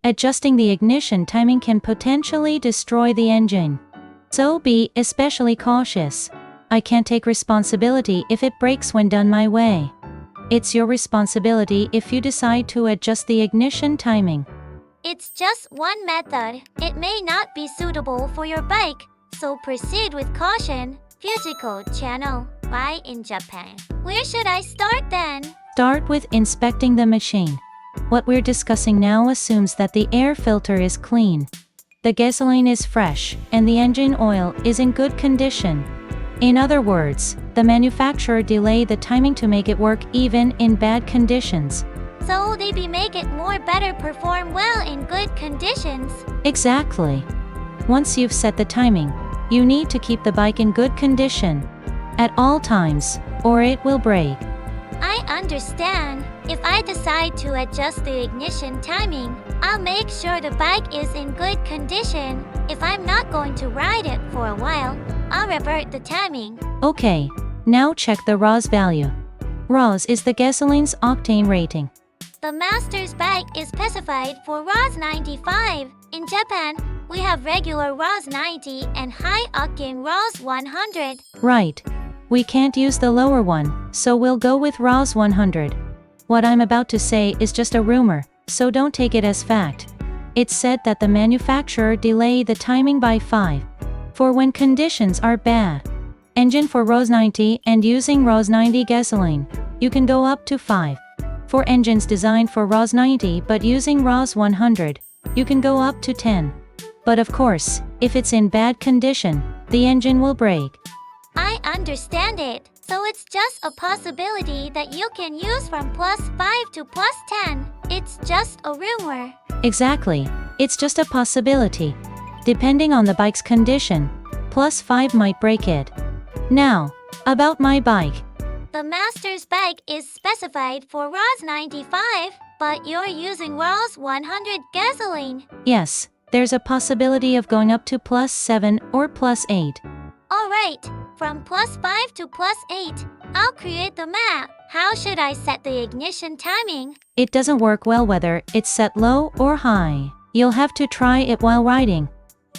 Adjusting the ignition timing can potentially destroy the engine. So be especially cautious. I can't take responsibility if it breaks when done my way. It's your responsibility if you decide to adjust the ignition timing. It's just one method. It may not be suitable for your bike, so proceed with caution. Fujiko Channel. Buy in Japan. Where should I start then? Start with inspecting the machine. What we're discussing now assumes that the air filter is clean, the gasoline is fresh, and the engine oil is in good condition. In other words, the manufacturer delayed the timing to make it work even in bad conditions. So they make it more better perform well in good conditions. Exactly. Once you've set the timing, you need to keep the bike in good condition at all times, or it will break. I understand. If I decide to adjust the ignition timing, I'll make sure the bike is in good condition. If I'm not going to ride it for a while, I'll revert the timing. Okay, now check the ROS value. ROS is the gasoline's octane rating. The Master's bike is specified for ROS 95. In Japan, we have regular ROS 90 and high-octane ROS 100. Right. We can't use the lower one, so we'll go with ROS 100. What I'm about to say is just a rumor, so don't take it as fact. It's said that the manufacturer delayed the timing by 5. For when conditions are bad. Engine for ROS 90 and using ROS 90 gasoline, you can go up to 5. For engines designed for ROS 90 but using ROS 100, you can go up to 10. But of course, if it's in bad condition, the engine will break. I understand it. So it's just a possibility that you can use from +5 to +10. It's just a rumor. Exactly. It's just a possibility. Depending on the bike's condition, +5 might break it. Now, about my bike. The Master's bike is specified for ROS 95, but you're using ROS 100 gasoline. Yes, there's a possibility of going up to +7 or +8. Alright, from +5 to +8, I'll create the map. How should I set the ignition timing? It doesn't work well whether it's set low or high. You'll have to try it while riding.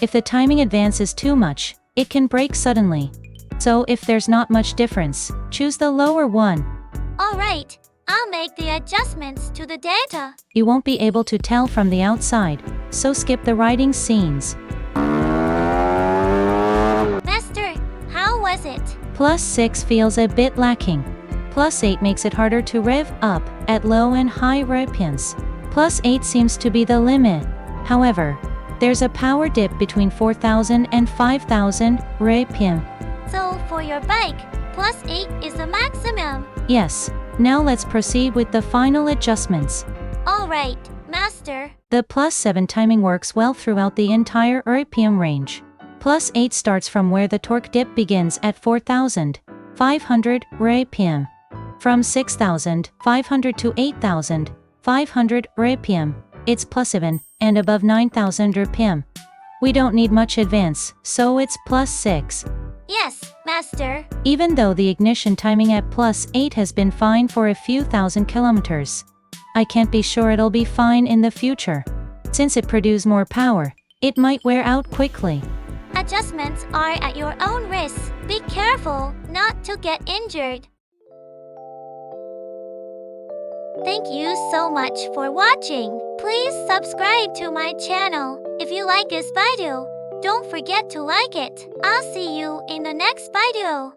If the timing advances too much, it can break suddenly. So if there's not much difference, choose the lower one. Alright, I'll make the adjustments to the data. You won't be able to tell from the outside, so skip the riding scenes. Master, how was it? +6 feels a bit lacking. +8 makes it harder to rev up at low and high RPMs. +8 seems to be the limit. However, there's a power dip between 4,000 and 5,000 RPM. So for your bike, +8 is the maximum. Yes, now let's proceed with the final adjustments. Alright, Master. The +7 timing works well throughout the entire RPM range. +8 starts from where the torque dip begins at 4,500 RPM. From 6,500 to 8,500 RPM, it's +7, and above 9,000 RPM. We don't need much advance, so it's +6. Yes, Master. Even though the ignition timing at +8 has been fine for a few thousand kilometers, I can't be sure it'll be fine in the future. Since it produces more power, it might wear out quickly. Adjustments are at your own risk. Be careful not to get injured. Thank you so much for watching. Please subscribe to my channel. If you like this video, don't forget to like it. I'll see you in the next video.